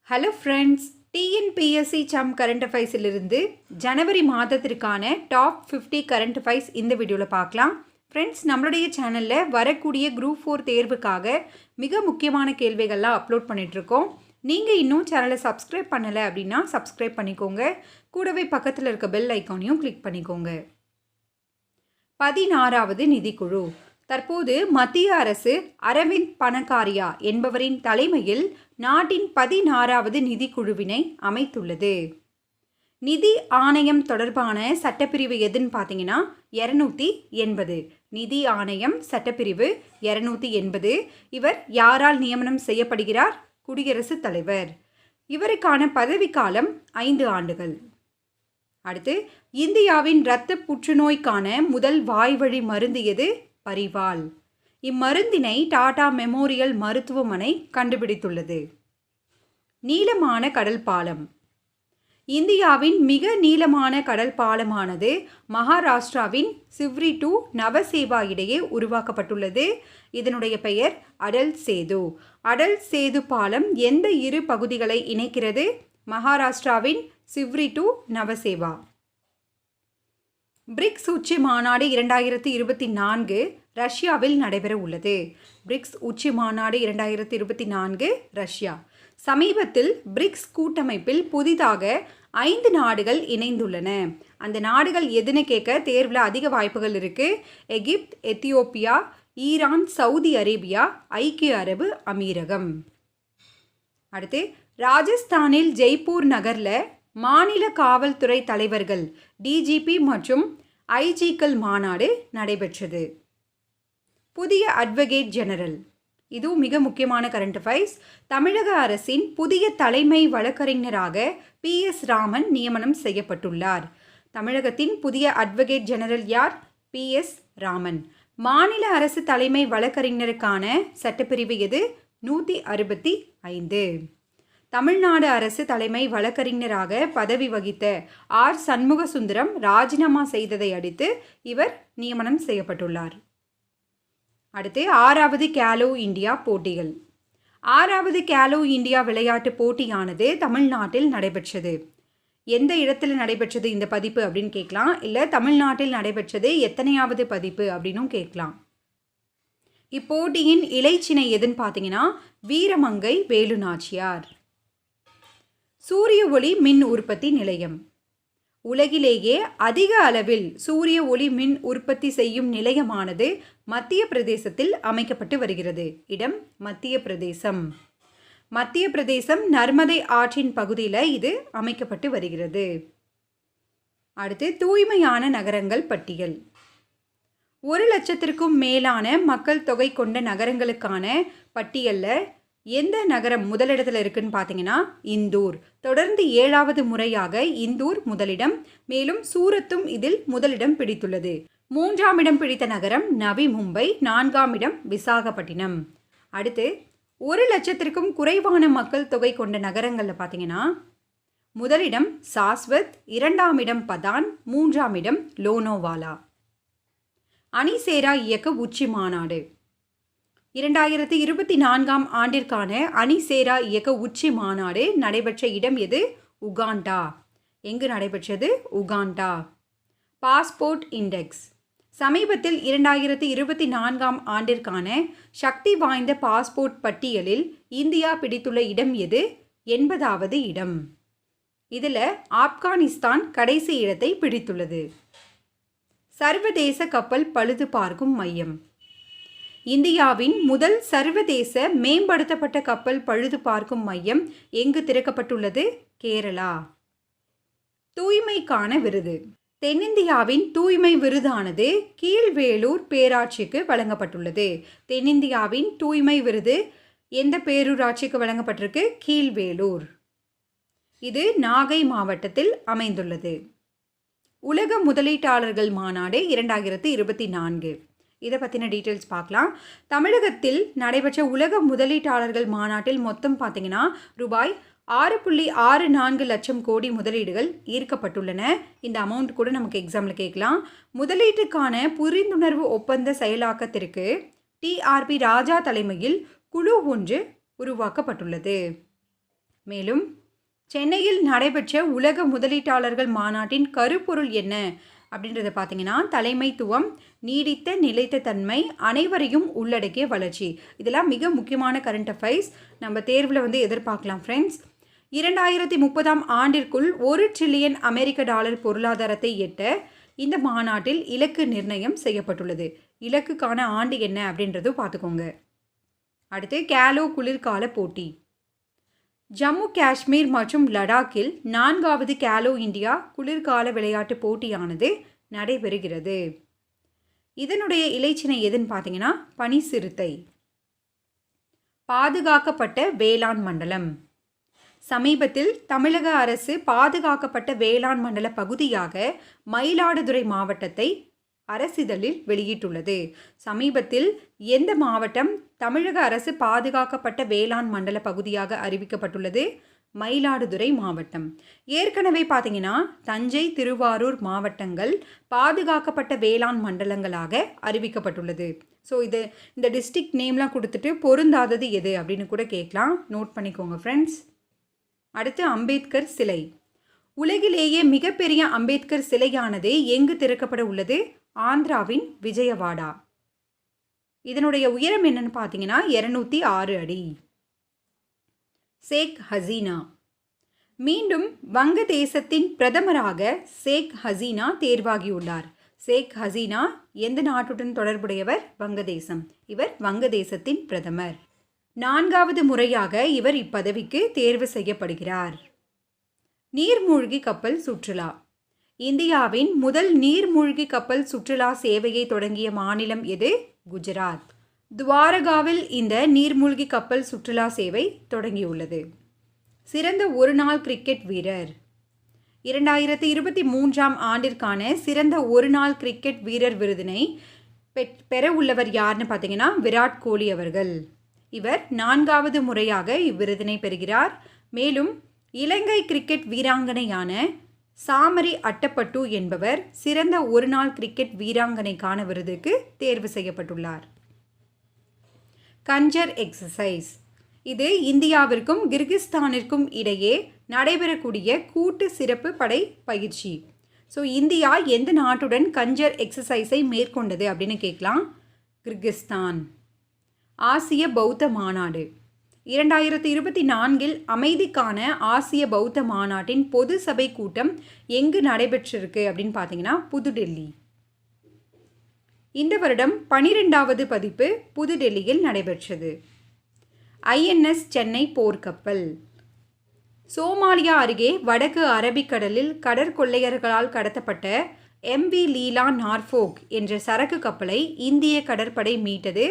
Hello friends, TNPSC சம் current அஃபைர்ஸிலிருந்து ஜனவரி மாதத்திற்கான டாப் 50 கரண்ட் அஃபைர்ஸ் இந்த வீடியோவில் பார்க்கலாம். ஃப்ரெண்ட்ஸ், நம்மளுடைய சேனலில் வரக்கூடிய குரூப் 4 தேர்வுக்காக மிக முக்கியமான கேள்விகள்லாம் அப்லோட் பண்ணிகிட்ருக்கோம். நீங்கள் இன்னும் சேனலை சப்ஸ்கிரைப் பண்ணலை அப்படின்னா சப்ஸ்கிரைப் பண்ணிக்கோங்க. கூடவே பக்கத்தில் இருக்க பெல் ஐக்கானையும் கிளிக் பண்ணிக்கோங்க. 16வது நிதிக்குழு. தற்போது மத்திய அரசு அரவிந்த் பனகாரியா என்பவரின் தலைமையில் நாட்டின் 16வது நிதிக்குழுவினை அமைத்துள்ளது. நிதி ஆணையம் தொடர்பான சட்டப்பிரிவு எதுன்னு பார்த்தீங்கன்னா 280. நிதி ஆணையம் சட்டப்பிரிவு 280. இவர் யாரால் நியமனம் செய்யப்படுகிறார்? குடியரசுத் தலைவர். இவருக்கான பதவிக்காலம் 5 ஆண்டுகள். அடுத்து, இந்தியாவின் இரத்த புற்றுநோய்க்கான முதல் வாய்வழி மருந்து எது? பரிவால். இம்மருந்தினை டாடா மெமோரியல் மருத்துவமனை கண்டுபிடித்துள்ளது. நீளமான கடல் பாலம். இந்தியாவின் மிக நீளமான கடல் பாலமானது மகாராஷ்டிராவின் சிவ்ரி டு நவசேவா இடையே உருவாக்கப்பட்டுள்ளது. இதனுடைய பெயர் அடல் சேது. அடல் சேது பாலம் எந்த இரு பகுதிகளை இணைக்கிறது? மகாராஷ்டிராவின் சிவ்ரி டு நவசேவா. பிரிக்ஸ் உச்சி மாநாடு 2024 ரஷ்யாவில் நடைபெற உள்ளது. பிரிக்ஸ் உச்சி மாநாடு 2024 ரஷ்யா. சமீபத்தில் பிரிக்ஸ் கூட்டமைப்பில் புதிதாக 5 நாடுகள் இணைந்துள்ளன. அந்த நாடுகள் எதுன்னு கேட்க தேர்வில் அதிக வாய்ப்புகள் இருக்குது. எகிப்து, எத்தியோப்பியா, ஈரான், சவுதி அரேபியா, ஐக்கிய அரபு அமீரகம். அடுத்து, ராஜஸ்தானில் ஜெய்ப்பூர் நகரில் மாநில காவல்துறை தலைவர்கள் டிஜிபி மற்றும் ஐஜிக்கள் மாநாடு நடைபெற்றது. புதிய அட்வொகேட் ஜெனரல். இதுவும் மிக முக்கியமான கரண்ட் அஃபைர்ஸ். தமிழக அரசின் புதிய தலைமை வழக்கறிஞராக PS ராமன் நியமனம் செய்யப்பட்டுள்ளார். தமிழகத்தின் புதிய அட்வொகேட் ஜெனரல் யார்? PS ராமன். மாநில அரசு தலைமை வழக்கறிஞருக்கான சட்டப்பிரிவு எது? 165. தமிழ்நாடு அரசு தலைமை வழக்கறிஞராக பதவி வகித்த ஆர் சண்முக சுந்தரம் ராஜினாமா செய்ததை அடுத்து இவர் நியமனம் செய்யப்பட்டுள்ளார். அடுத்து, 6வது கேலோ இந்தியா போட்டிகள். 6வது கேலோ இந்தியா விளையாட்டு போட்டியானது தமிழ்நாட்டில் நடைபெற்றது. எந்த இடத்துல நடைபெற்றது இந்த பதிப்பு அப்படின்னு கேட்கலாம். இல்லை, தமிழ்நாட்டில் நடைபெற்றது எத்தனையாவது பதிப்பு அப்படின்னும் கேட்கலாம். இப்போட்டியின் இலைச்சினை எதுன்னு பார்த்தீங்கன்னா வீரமங்கை வேலுநாச்சியார். சூரிய ஒளி மின் உற்பத்தி நிலையம். உலகிலேயே அதிக அளவில் சூரிய ஒளி மின் உற்பத்தி செய்யும் நிலையமானது மத்திய பிரதேசத்தில் அமைக்கப்பட்டு வருகிறது. இடம் மத்திய பிரதேசம். மத்திய பிரதேசம் நர்மதை ஆற்றின் பகுதியில் இது அமைக்கப்பட்டு வருகிறது. அடுத்து, தூய்மையான நகரங்கள் பட்டியல். 1,00,000க்கும் மேலான மக்கள் தொகை கொண்ட நகரங்களுக்கான பட்டியலில் எந்த நகரம் முதலிடத்தில் இருக்குன்னு பார்த்தீங்கன்னா இந்தூர். தொடர்ந்து 7வது முறையாக இந்தூர் முதலிடம். மேலும் சூரத்தும் இதில் முதலிடம் பிடித்துள்ளது. 3ஆம் இடம் பிடித்த நகரம் நவி மும்பை. 4ஆம் இடம் விசாகப்பட்டினம். அடுத்து, 1,00,000க்கும் குறைவான மக்கள் தொகை கொண்ட நகரங்களில் பார்த்தீங்கன்னா முதலிடம் சாஸ்வத், 2ஆம் இடம் பதான், 3ஆம் இடம் லோனோவாலா. அணிசேரா இயக்க உச்சி மாநாடு. 2024ஆம் ஆண்டிற்கான அணிசேரா இயக்க உச்சி மாநாடு நடைபெற்ற இடம் எது? உகாண்டா. எங்கு நடைபெற்றது? உகாண்டா. Passport index. சமீபத்தில் 2024ஆம் ஆண்டிற்கான சக்தி வாய்ந்த பாஸ்போர்ட் பட்டியலில் இந்தியா பிடித்துள்ள இடம் எது? 80வது இடம். இதில் ஆப்கானிஸ்தான் கடைசி இடத்தை பிடித்துள்ளது. சர்வதேச கப்பல் பழுது பார்க்கும் மையம். இந்தியாவின் முதல் சர்வதேச மேம்படுத்தப்பட்ட கப்பல் பழுது பார்க்கும் மையம் எங்கு திறக்கப்பட்டுள்ளது? கேரளா. தூய்மைக்கான விருது. தென்னிந்தியாவின் தூய்மை விருதானது கீழ்வேளூர் பேராட்சிக்கு வழங்கப்பட்டுள்ளது. தென்னிந்தியாவின் தூய்மை விருது எந்த பேரூராட்சிக்கு வழங்கப்பட்டிருக்கு? கீழ்வேளூர். இது நாகை மாவட்டத்தில் அமைந்துள்ளது. உலக முதலீட்டாளர்கள் மாநாடு 2024. இதை பற்றின டீட்டெயில்ஸ் பார்க்கலாம். தமிழகத்தில் நடைபெற்ற உலக முதலீட்டாளர்கள் மாநாட்டில் மொத்தம் பார்த்தீங்கன்னா ரூபாய் 6.64 லட்சம் கோடி முதலீடுகள் ஈர்க்கப்பட்டுள்ளன. இந்த அமௌண்ட் கூட நமக்கு எக்ஸாமில் கேட்கலாம். முதலீட்டுக்கான புரிந்துணர்வு ஒப்பந்த செயலாக்கத்திற்கு TRP ராஜா தலைமையில் குழு ஒன்று உருவாக்கப்பட்டுள்ளது. மேலும் சென்னையில் நடைபெற்ற உலக முதலீட்டாளர்கள் மாநாட்டின் கருப்பொருள் என்ன அப்படின்றத பார்த்தீங்கன்னா, தலைமைத்துவம், நீடித்த நிலைத்த தன்மை, அனைவரையும் உள்ளடக்கிய வளர்ச்சி. இதெல்லாம் மிக முக்கியமான கரண்ட் அஃபைர்ஸ் நம்ம தேர்வில் எதிர்பார்க்கலாம் ஃப்ரெண்ட்ஸ். 2030ஆம் ஆண்டிற்குள் $1 trillion அமெரிக்க டாலர் பொருளாதாரத்தை எட்ட இந்த மாநாட்டில் இலக்கு நிர்ணயம் செய்யப்பட்டுள்ளது. இலக்குக்கான ஆண்டு என்ன அப்படின்றதும் பார்த்துக்கோங்க. அடுத்து கேலோ குளிர்கால போட்டி. ஜம்மு காஷ்மீர் மற்றும் லடாக்கில் 4வது கேலோ இந்தியா குளிர்கால விளையாட்டு போட்டியானது நடைபெறுகிறது. இதனுடைய இலைச்சினை எதுன்னு பார்த்தீங்கன்னா, பனி சிறுத்தை. பாதுகாக்கப்பட்ட வேளாண் மண்டலம். சமீபத்தில் தமிழக அரசு பாதுகாக்கப்பட்ட வேளாண் மண்டல பகுதியாக மயிலாடுதுறை மாவட்டத்தை அரசிதழில் வெளியிட்டுள்ளது. சமீபத்தில் எந்த மாவட்டம் தமிழக அரசு பாதுகாக்கப்பட்ட வேளாண் மண்டல பகுதியாக அறிவிக்கப்பட்டுள்ளது? மயிலாடுதுறை மாவட்டம். ஏற்கனவே பார்த்தீங்கன்னா, தஞ்சை, திருவாரூர் மாவட்டங்கள் பாதுகாக்கப்பட்ட வேளாண் மண்டலங்களாக அறிவிக்கப்பட்டுள்ளது. ஸோ இந்த டிஸ்ட்ரிக்ட் நேம்லாம் கொடுத்துட்டு பொருந்தாதது எது அப்படின்னு கூட கேட்கலாம். நோட் பண்ணிக்கோங்க ஃப்ரெண்ட்ஸ். அடுத்து அம்பேத்கர் சிலை. உலகிலேயே மிகப்பெரிய அம்பேத்கர் சிலையானது எங்கு திறக்கப்பட உள்ளது? ஆந்திராவின் விஜயவாடா. இதனுடைய உயரம் என்னன்னு பார்த்தீங்கன்னா 206 அடி. ஷேக் ஹசீனா. மீண்டும் வங்கதேசத்தின் பிரதமராக ஷேக் ஹசீனா தேர்வாகியுள்ளார். ஷேக் ஹசீனா எந்த நாட்டுடன் தொடர்புடையவர்? வங்கதேசம். இவர் வங்கதேசத்தின் பிரதமர். 4வது முறையாக இவர் இப்பதவிக்கு தேர்வு செய்யப்படுகிறார். நீர்மூழ்கி கப்பல் சுற்றுலா. இந்தியாவின் முதல் நீர்மூழ்கி கப்பல் சுற்றுலா சேவையை தொடங்கிய மாநிலம் எது? குஜராத். துவாரகாவில் இந்த நீர்மூழ்கி கப்பல் சுற்றுலா சேவை தொடங்கியுள்ளது. சிறந்த ஒருநாள் கிரிக்கெட் வீரர். 2023ஆம் ஆண்டிற்கான சிறந்த ஒருநாள் கிரிக்கெட் வீரர் விருதினை பெற உள்ளவர் யாருன்னு பார்த்தீங்கன்னா, விராட் கோலி அவர்கள். இவர் 4வது முறையாக இவ்விருதினை பெறுகிறார். மேலும் இலங்கை கிரிக்கெட் வீராங்கனையான சாமரி அட்டப்பட்டு என்பவர் சிறந்த ஒருநாள் கிரிக்கெட் வீராங்கனைக்கான விருதுக்கு தேர்வு செய்யப்பட்டுள்ளார். கஞ்சர் எக்ஸசைஸ். இது இந்தியாவிற்கும் கிர்கிஸ்தானிற்கும் இடையே நடைபெறக்கூடிய கூட்டு சிறப்பு படை பயிற்சி. ஸோ இந்தியா எந்த நாட்டுடன் கஞ்சர் எக்ஸசைஸை மேற்கொண்டது அப்படின்னு கேட்கலாம். கிர்கிஸ்தான். ஆசிய பௌத்த மாநாடு. 2024இல் அமைதிக்கான ஆசிய பௌத்த மாநாட்டின் பொது சபை கூட்டம் எங்கு நடைபெற்றிருக்கு அப்படின்னு பார்த்தீங்கன்னா, புதுடெல்லி. இந்த வருடம் 12வது பதிப்பு புதுடெல்லியில் நடைபெற்றது. INS சென்னை போர்க்கப்பல். சோமாலியா அருகே வடக்கு அரபிக்கடலில் கடற்கொள்ளையர்களால் கடத்தப்பட்ட MV லீலா நார்ஃபோக் என்ற சரக்கு கப்பலை இந்திய கடற்படை மீட்டது.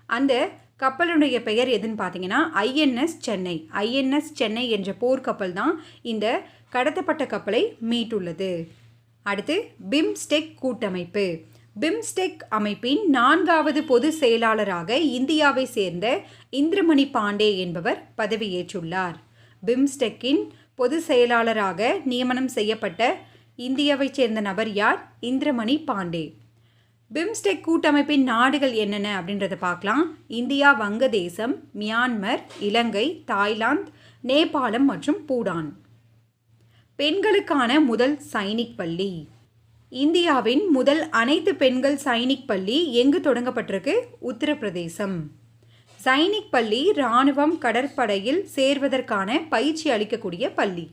அந்த கப்பலுடைய பெயர் எதுன்னு பார்த்தீங்கன்னா, INS சென்னை. INS சென்னை என்ற போர்க்கப்பல் தான் இந்த கடத்தப்பட்ட கப்பலை மீட்டுள்ளது. அடுத்து பிம்ஸ்டெக் கூட்டமைப்பு. பிம்ஸ்டெக் அமைப்பின் 4வது பொதுச் செயலாளராக இந்தியாவை சேர்ந்த இந்திரமணி பாண்டே என்பவர் பதவியேற்றுள்ளார். பிம்ஸ்டெக்கின் பொதுச் செயலாளராக நியமனம் செய்யப்பட்ட இந்தியாவைச் சேர்ந்த நபர் யார்? இந்திரமணி பாண்டே. பிம்ஸ்டெக் கூட்டமைப்பின் நாடுகள் என்னென்ன அப்படின்றத பார்க்கலாம். இந்தியா, வங்கதேசம், மியான்மர், இலங்கை, தாய்லாந்து, நேபாளம் மற்றும் பூடான். பெண்களுக்கான முதல் சைனிக் பள்ளி. இந்தியாவின் முதல் அனைத்து பெண்கள் சைனிக் பள்ளி எங்கு தொடங்கப்பட்டிருக்கு? உத்தரப்பிரதேசம். சைனிக் பள்ளி இராணுவம், கடற்படையில் சேர்வதற்கான பயிற்சி அளிக்கக்கூடிய பள்ளி.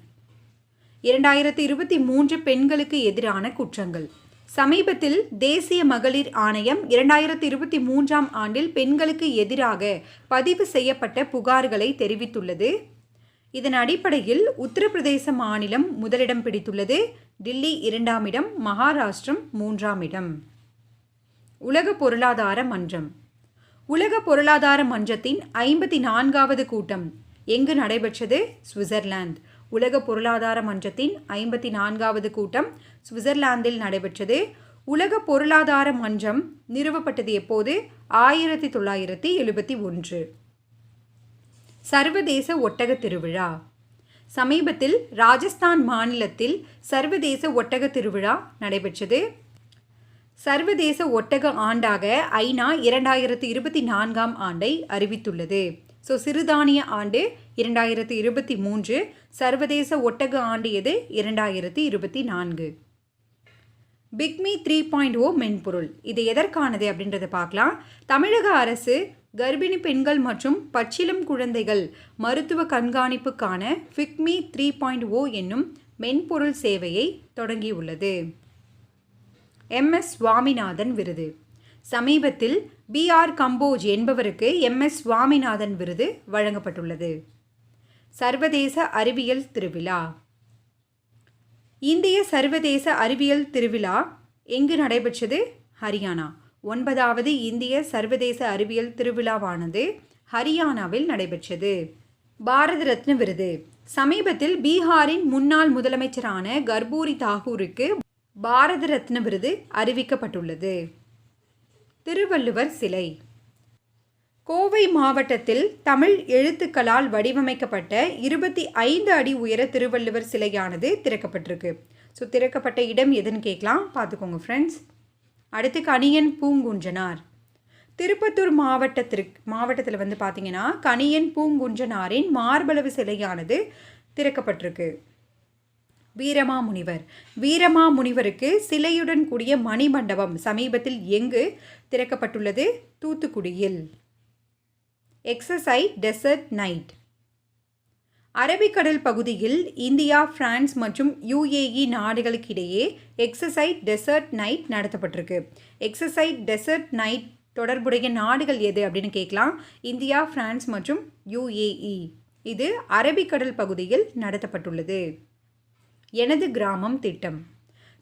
2023 பெண்களுக்கு எதிரான குற்றங்கள். சமீபத்தில் தேசிய மகளிர் ஆணையம் 2023ஆம் ஆண்டில் பெண்களுக்கு எதிராக பதிவு செய்யப்பட்ட புகார்களை தெரிவித்துள்ளது. இதன் அடிப்படையில் உத்தரப்பிரதேச மாநிலம் முதலிடம் பிடித்துள்ளது. டில்லி 2ஆம் இடம், மகாராஷ்டிரம் 3ஆம் இடம். உலக பொருளாதார மன்றம். உலக பொருளாதார மன்றத்தின் 54வது கூட்டம் எங்கு நடைபெற்றது? சுவிட்சர்லாந்து. உலக பொருளாதார மன்றத்தின் 54வது கூட்டம் சுவிட்சர்லாந்தில் நடைபெற்றது. உலக பொருளாதார மன்றம் நிறுவப்பட்டது எப்போது? 1971. சர்வதேச ஒட்டக திருவிழா. சமீபத்தில் ராஜஸ்தான் மாநிலத்தில் சர்வதேச ஒட்டக திருவிழா நடைபெற்றது. சர்வதேச ஒட்டக ஆண்டாக ஐநா 2024ஆம் ஆண்டை அறிவித்துள்ளது. ஸோ சிறுதானிய ஆண்டு 2023, சர்வதேச ஒட்டக ஆண்டு எது 2024. பிக்மி 3.0 மென்பொருள் இது எதற்கானது அப்படின்றத பார்க்கலாம். தமிழக அரசு கர்ப்பிணி பெண்கள் மற்றும் பச்சிளம் குழந்தைகள் மருத்துவ கண்காணிப்புக்கான பிக்மி 3.0 என்னும் மென்பொருள் சேவையை தொடங்கியுள்ளது. MS சுவாமிநாதன் விருது சமீபத்தில் BR கம்போஜ் என்பவருக்கு MS சுவாமிநாதன் விருது வழங்கப்பட்டுள்ளது. சர்வதேச அறிவியல் திருவிழா இந்திய சர்வதேச அறிவியல் திருவிழா எங்கு நடைபெற்றது? ஹரியானா. 9வது இந்திய சர்வதேச அறிவியல் திருவிழாவானது ஹரியானாவில் நடைபெற்றது. பாரத ரத்ன விருது சமீபத்தில் பீகாரின் முன்னாள் முதலமைச்சரான கர்பூரி தாகூருக்கு பாரத ரத்ன விருது அறிவிக்கப்பட்டுள்ளது. திருவள்ளுவர் சிலை கோவை மாவட்டத்தில் தமிழ் எழுத்துக்களால் வடிவமைக்கப்பட்ட 25 அடி உயர திருவள்ளுவர் சிலையானது திறக்கப்பட்டிருக்கு. ஸோ திறக்கப்பட்ட இடம் எதுன்னு கேட்கலாம், பார்த்துக்கோங்க ஃப்ரெண்ட்ஸ். அடுத்து கணியன் பூங்குன்றனார். திருப்பத்தூர் மாவட்டத்தில் வந்து பார்த்தீங்கன்னா கணியன் பூங்குன்றனாரின் மார்பளவு சிலையானது திறக்கப்பட்டிருக்கு. வீரமாமுனிவருக்கு சிலையுடன் கூடிய மணிமண்டபம் சமீபத்தில் எங்கு திறக்கப்பட்டுள்ளது? தூத்துக்குடியில். எக்ஸசைட் டெசர்ட் நைட் அரபிக்கடல் பகுதியில் இந்தியா, பிரான்ஸ் மற்றும் UAE நாடுகளுக்கிடையே எக்ஸசைட் டெசர்ட் நைட் நடத்தப்பட்டிருக்கு. எக்ஸசைட் டெசர்ட் நைட் தொடர்புடைய நாடுகள் எது அப்படின்னு கேட்கலாம். இந்தியா, பிரான்ஸ் மற்றும் UAE. இது அரபிக்கடல் பகுதியில் நடத்தப்பட்டுள்ளது. எனது கிராமம் திட்டம்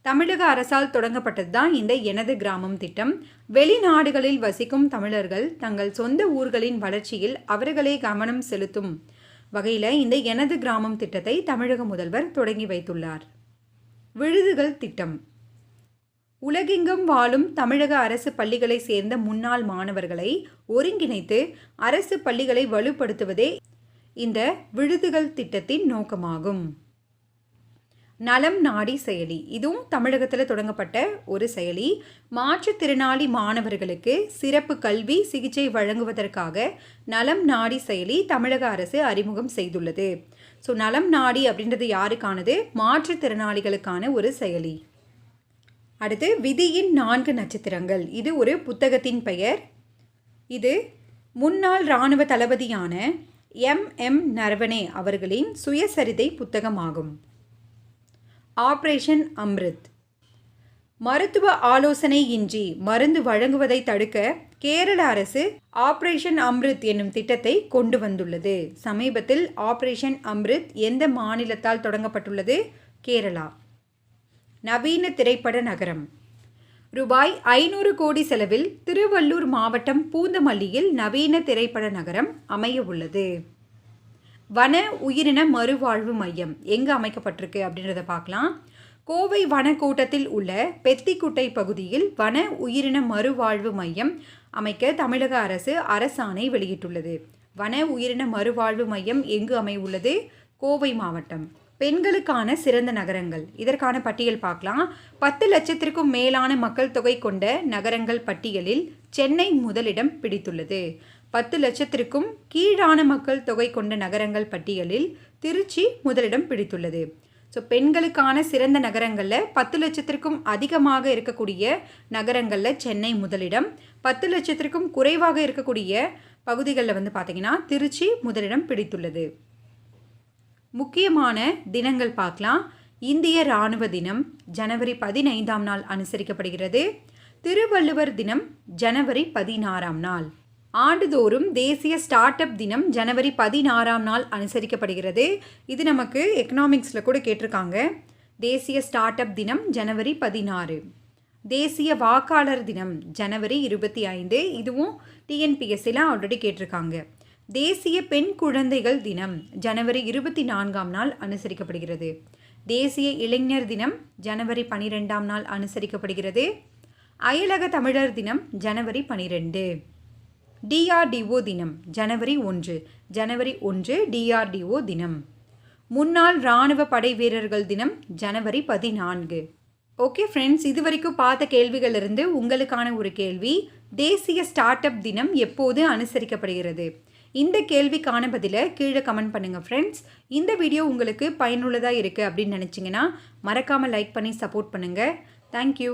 தமிழக அரசால் தொடங்கப்பட்டது தான் இந்த எனது கிராமம் திட்டம். வெளிநாடுகளில் வசிக்கும் தமிழர்கள் தங்கள் சொந்த ஊர்களின் வளர்ச்சியில் அவர்களே கவனம் செலுத்தும் வகையில் இந்த எனது கிராமம் திட்டத்தை தமிழக முதல்வர் தொடங்கி வைத்துள்ளார். விருதுகள் திட்டம் உலகெங்கும் வாழும் தமிழக அரசு பள்ளிகளை சேர்ந்த முன்னாள் மாணவர்களை ஒருங்கிணைத்து அரசு பள்ளிகளை வலுப்படுத்துவதே இந்த விருதுகள் திட்டத்தின் நோக்கமாகும். நலம் நாடி செயலி இதுவும் தமிழகத்தில் தொடங்கப்பட்ட ஒரு செயலி. மாற்றுத்திறனாளி மாணவர்களுக்கு சிறப்பு கல்வி சிகிச்சை வழங்குவதற்காக நலம் நாடி செயலி தமிழக அரசு அறிமுகம் செய்துள்ளது. ஸோ நலம் நாடி அப்படின்றது யாருக்கானது? மாற்றுத்திறனாளிகளுக்கான ஒரு செயலி. அடுத்து விதியின் 4 நட்சத்திரங்கள் இது ஒரு புத்தகத்தின் பெயர். இது முன்னாள் இராணுவ தளபதியான MM நரவனே அவர்களின் சுயசரிதை புத்தகமாகும். ஆபரேஷன் அம்ரித் மருத்துவ ஆலோசனை இன்றி மருந்து வழங்குவதை தடுக்க கேரள அரசு ஆபரேஷன் அம்ரித் என்னும் திட்டத்தை கொண்டு வந்துள்ளது. சமீபத்தில் ஆபரேஷன் அம்ரித் எந்த மாநிலத்தால் தொடங்கப்பட்டுள்ளது? கேரளா. நவீன திரைப்பட நகரம் ரூபாய் 500 கோடி செலவில் திருவள்ளூர் மாவட்டம் பூந்தமல்லியில் நவீன திரைப்பட நகரம் அமைய உள்ளது. வன உயிரின மறுவாழ்வு மையம் எங்கு அமைக்கப்பட்டிருக்கு அப்படின்றத பார்க்கலாம். கோவை வனக்கூட்டத்தில் உள்ள பெத்திக்குட்டை பகுதியில் வன உயிரின மறுவாழ்வு மையம் அமைக்க தமிழக அரசு அரசாணை வெளியிட்டுள்ளது. வன உயிரின மறுவாழ்வு மையம் எங்கு அமையுள்ளது? கோவை மாவட்டம். பெண்களுக்கான சிறந்த நகரங்கள் இதற்கான பட்டியல் பார்க்கலாம். 10 லட்சத்திற்கும் மேலான மக்கள் தொகை கொண்ட நகரங்கள் பட்டியலில் சென்னை முதலிடம் பிடித்துள்ளது. 10 லட்சத்திற்கும் கீழான மக்கள் தொகை கொண்ட நகரங்கள் பட்டியலில் திருச்சி முதலிடம் பிடித்துள்ளது. ஸோ பெண்களுக்கான சிறந்த நகரங்களில் 10 லட்சத்திற்கும் அதிகமாக இருக்கக்கூடிய நகரங்களில் சென்னை முதலிடம், 10 லட்சத்திற்கும் குறைவாக இருக்கக்கூடிய பகுதிகளில் வந்து பார்த்திங்கன்னா திருச்சி முதலிடம் பிடித்துள்ளது. முக்கியமான தினங்கள் பார்க்கலாம். இந்திய இராணுவ தினம் ஜனவரி 15ஆம் நாள் அனுசரிக்கப்படுகிறது. திருவள்ளுவர் தினம் ஜனவரி 16ஆம் நாள். ஆண்டுதோறும் தேசிய ஸ்டார்ட் அப் தினம் ஜனவரி 16ஆம் நாள் அனுசரிக்கப்படுகிறது. இது நமக்கு எக்கனாமிக்ஸில் கூட கேட்டிருக்காங்க. தேசிய ஸ்டார்ட் அப் தினம் ஜனவரி 16. தேசிய வாக்காளர் தினம் ஜனவரி 25. இதுவும் TNPSCல ஆல்ரெடி கேட்டிருக்காங்க. தேசிய பெண் குழந்தைகள் தினம் ஜனவரி 24ஆம் நாள் அனுசரிக்கப்படுகிறது. தேசிய இளைஞர் தினம் ஜனவரி 12ஆம் நாள் அனுசரிக்கப்படுகிறது. அயலக தமிழர் தினம் ஜனவரி 12. DRDO தினம் ஜனவரி 1. ஜனவரி 1 DRDO தினம். முன்னாள் இராணுவ படை வீரர்கள் தினம் ஜனவரி 14. ஓகே ஃப்ரெண்ட்ஸ், இது வரைக்கும் பார்த்த கேள்விகளிலிருந்து உங்களுக்கான ஒரு கேள்வி. தேசிய ஸ்டார்ட் அப் தினம் எப்போது அனுசரிக்கப்படுகிறது? இந்த கேள்விக்கான பதிலை கீழே கமெண்ட் பண்ணுங்கள் ஃப்ரெண்ட்ஸ். இந்த வீடியோ உங்களுக்கு பயனுள்ளதாக இருக்குது அப்படின்னு நினச்சிங்கன்னா மறக்காமல் லைக் பண்ணி சப்போர்ட் பண்ணுங்கள். தேங்க்யூ.